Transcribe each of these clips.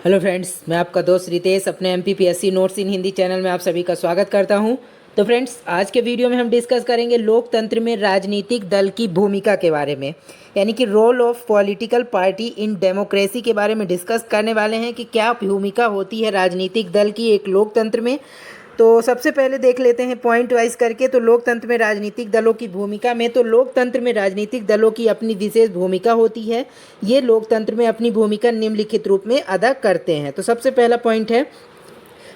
Hello friends, मैं आपका दोस्त रितेश अपने MPPSC नोट्स इन हिंदी चैनल में आप सभी का स्वागत करता हूं। तो फ्रेंड्स, आज के वीडियो में हम डिस्कस करेंगे लोकतंत्र में राजनीतिक दल की भूमिका के बारे में, यानी कि role of political party in democracy के बारे में डिस्कस करने वाले हैं कि क्या भूमिका होती है राजनीतिक दल की एक लोकतंत्र में। तो सबसे पहले देख लेते हैं पॉइंट वाइज करके। तो लोकतंत्र में राजनीतिक दलों की भूमिका में, तो लोकतंत्र में राजनीतिक दलों की अपनी विशेष भूमिका होती है। ये लोकतंत्र में अपनी भूमिका निम्नलिखित रूप में अदा करते हैं। तो सबसे पहला पॉइंट है,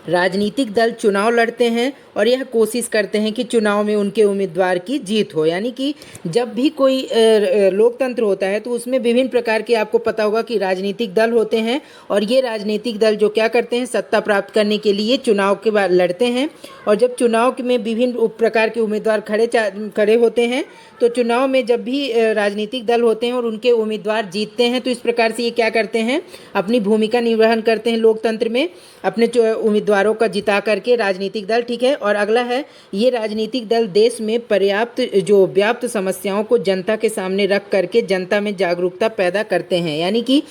राजनीतिक दल चुनाव लड़ते हैं और यह कोशिश करते हैं कि चुनाव में उनके उम्मीदवार की जीत हो। यानी कि जब भी कोई लोकतंत्र होता है तो उसमें विभिन्न प्रकार के, आपको पता होगा कि राजनीतिक दल होते हैं, और ये राजनीतिक दल जो क्या करते हैं, सत्ता प्राप्त करने के लिए चुनाव के बाद लड़ते हैं। और जब चुनाव में विभिन्न प्रकार के उम्मीदवार खड़े होते हैं, तो चुनाव में जब भी राजनीतिक दल होते हैं और उनके उम्मीदवार जीतते हैं, तो इस प्रकार से ये क्या करते हैं, अपनी भूमिका निर्वहन करते हैं लोकतंत्र में, अपने उम्मीदवारों का जिता करके राजनीतिक दल। ठीक है। और अगला है, ये राजनीतिक दल देश में व्याप्त समस्याओं को जनता के सामने रख करके जनता में जागरूकता पैदा करते हैं। यानी कि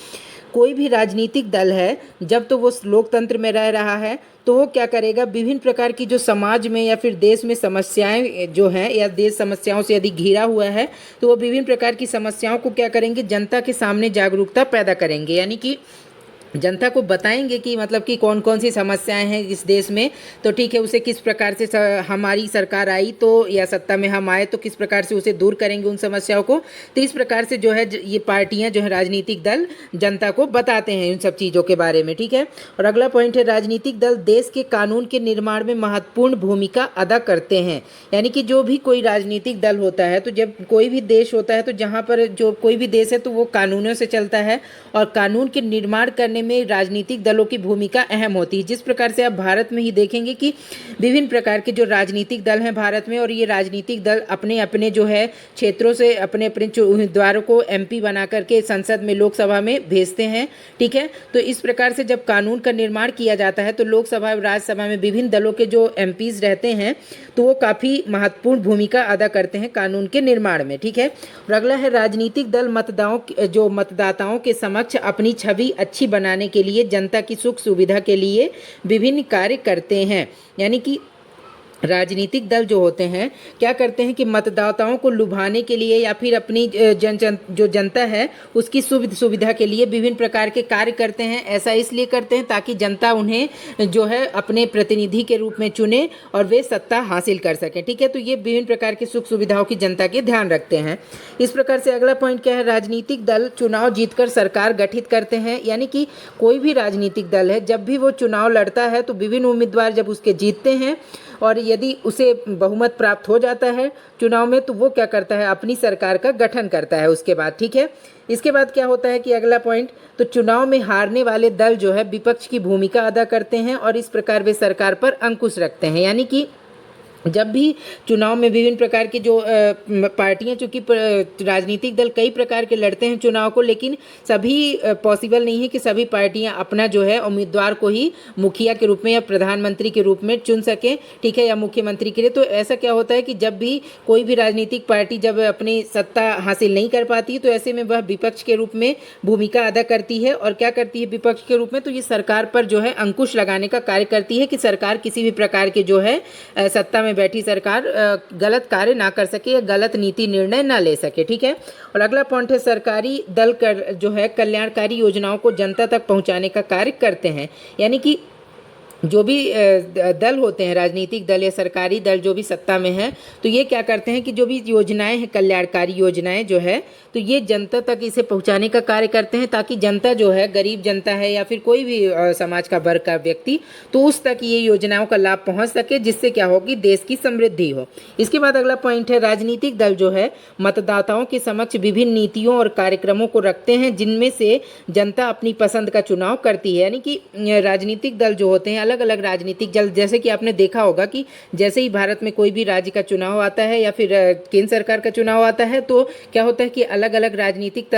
कोई भी राजनीतिक दल है, जब तो वो लोकतंत्र में रह रहा है, तो वो क्या करेगा, विभिन्न प्रकार की जो समाज में या फिर देश में समस्याएं जो हैं, या देश समस्याओं से यदि घिरा हुआ है, तो वो विभिन्न प्रकार की समस्याओं को क्या करेंगे, जनता के सामने जागरूकता पैदा करेंगे। यानी कि जनता को बताएंगे कि मतलब कि कौन कौन सी समस्याएं हैं इस देश में, तो ठीक है, उसे किस प्रकार से हमारी सरकार आई तो, या सत्ता में हम आए तो किस प्रकार से उसे दूर करेंगे उन समस्याओं को। तो इस प्रकार से जो है ये पार्टियां जो है, राजनीतिक दल जनता को बताते हैं इन सब चीज़ों के बारे में। ठीक है। और अगला पॉइंट है, राजनीतिक दल देश के कानून के निर्माण में महत्वपूर्ण भूमिका अदा करते हैं। यानी कि जो भी कोई राजनीतिक दल होता है, तो जब कोई भी देश होता है, तो जहाँ पर जो कोई भी देश है तो वो कानूनों से चलता है, और कानून के निर्माण करने में राजनीतिक दलों की भूमिका अहम होती है। जिस प्रकार से आप भारत में ही देखेंगे कि विभिन्न प्रकार के जो राजनीतिक दल हैं भारत में, और ये राजनीतिक दल अपने अपने जो है क्षेत्रों से अपने अपने उम्मीदवारों को MP बना करके संसद में, लोकसभा में भेजते हैं। ठीक है। तो इस प्रकार से जब कानून का निर्माण किया जाता है, तो लोकसभा और राज्यसभा में विभिन्न दलों के जो MPs रहते हैं, तो वो काफ़ी महत्वपूर्ण भूमिका अदा करते हैं कानून के निर्माण में। ठीक है। और अगला है, राजनीतिक दल मतदाताओं के समक्ष अपनी छवि अच्छी बनाने के लिए, जनता की सुख सुविधा के लिए विभिन्न कार्य करते हैं। यानी कि राजनीतिक दल जो होते हैं क्या करते हैं कि मतदाताओं को लुभाने के लिए, या फिर अपनी जो जनता है उसकी सुविधा के लिए विभिन्न प्रकार के कार्य करते हैं। ऐसा इसलिए करते हैं ताकि जनता उन्हें जो है अपने प्रतिनिधि के रूप में चुने और वे सत्ता हासिल कर सकें। ठीक है। तो ये विभिन्न प्रकार की सुख सुविधाओं की जनता के ध्यान रखते हैं। इस प्रकार से अगला पॉइंट क्या है, राजनीतिक दल चुनाव जीतकर सरकार गठित करते हैं। यानी कि कोई भी राजनीतिक दल है, जब भी वो चुनाव लड़ता है, तो विभिन्न उम्मीदवार जब उसके जीतते हैं और यदि उसे बहुमत प्राप्त हो जाता है चुनाव में, तो वो क्या करता है, अपनी सरकार का गठन करता है उसके बाद। ठीक है। इसके बाद क्या होता है कि अगला पॉइंट, तो चुनाव में हारने वाले दल जो है विपक्ष की भूमिका अदा करते हैं, और इस प्रकार वे सरकार पर अंकुश रखते हैं। यानी कि जब भी चुनाव में विभिन्न प्रकार की जो पार्टियां, चूँकि राजनीतिक दल कई प्रकार के लड़ते हैं चुनाव को, लेकिन सभी पॉसिबल नहीं है कि सभी पार्टियां अपना जो है उम्मीदवार को ही मुखिया के रूप में या प्रधानमंत्री के रूप में चुन सकें। ठीक है। या मुख्यमंत्री के लिए। तो ऐसा क्या होता है कि जब भी कोई भी राजनीतिक पार्टी जब अपनी सत्ता हासिल नहीं कर पाती, तो ऐसे में वह विपक्ष के रूप में भूमिका अदा करती है। और क्या करती है विपक्ष के रूप में, तो ये सरकार पर जो है अंकुश लगाने का कार्य करती है कि सरकार किसी भी प्रकार के जो है सत्ता में बैठी सरकार गलत कार्य ना कर सके या गलत नीति निर्णय ना ले सके। ठीक है। और अगला पॉइंट है, सरकारी दल जो है कल्याणकारी योजनाओं को जनता तक पहुंचाने का कार्य करते हैं। यानी कि जो भी दल होते हैं, राजनीतिक दल या सरकारी दल जो भी सत्ता में है, तो ये क्या करते हैं कि जो भी योजनाएं हैं, कल्याणकारी योजनाएं जो है, तो ये जनता तक इसे पहुंचाने का कार्य करते हैं, ताकि जनता जो है, गरीब जनता है या फिर कोई भी समाज का वर्ग का व्यक्ति, तो उस तक ये योजनाओं का लाभ पहुंच सके, जिससे क्या होगी, देश की समृद्धि हो। इसके बाद अगला पॉइंट है, राजनीतिक दल जो है मतदाताओं के समक्ष विभिन्न नीतियों और कार्यक्रमों को रखते हैं, जिनमें से जनता अपनी पसंद का चुनाव करती है। यानी कि राजनीतिक दल जो होते हैं अलग अलग राजनीतिक दल, जैसे कि आपने देखा होगा कि जैसे ही भारत में कोई भी राज्य का चुनाव आता है या फिर केंद्र सरकार का चुनाव आता है तो क्या होता है कि अलग अलग राजनीतिक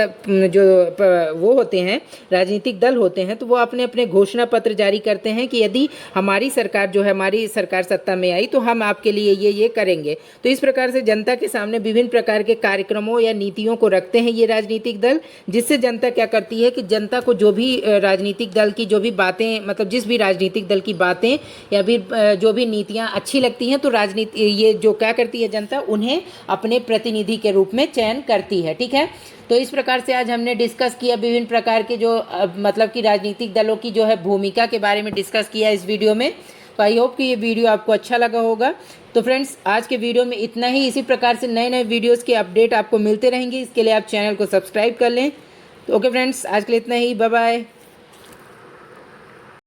वो होते हैं, राजनीतिक दल होते हैं, तो वो अपने अपने घोषणा पत्र जारी करते हैं कि यदि हमारी सरकार जो है, हमारी सरकार सत्ता में आई तो हम आपके लिए ये करेंगे। तो इस प्रकार से जनता के सामने विभिन्न प्रकार के कार्यक्रमों या नीतियों को रखते हैं ये राजनीतिक दल, जिससे जनता क्या करती है कि जनता को जो भी राजनीतिक दल की जो भी बातें, मतलब जिस भी राजनीतिक दल की बातें या फिर जो भी नीतियां अच्छी लगती हैं तो राजनीति ये जो क्या करती है जनता, उन्हें अपने प्रतिनिधि के रूप में चयन करती है। ठीक है, तो इस प्रकार से आज हमने डिस्कस किया विभिन्न प्रकार के जो मतलब कि राजनीतिक दलों की जो है भूमिका के बारे में डिस्कस किया इस वीडियो में। तो आई होप कि ये वीडियो आपको अच्छा लगा होगा। तो फ्रेंड्स, आज के वीडियो में इतना ही। इसी प्रकार से नए नए वीडियोस के अपडेट आपको मिलते रहेंगे, इसके लिए आप चैनल को सब्सक्राइब कर लें। तो ओके फ्रेंड्स, आज के लिए इतना ही। Bye bye.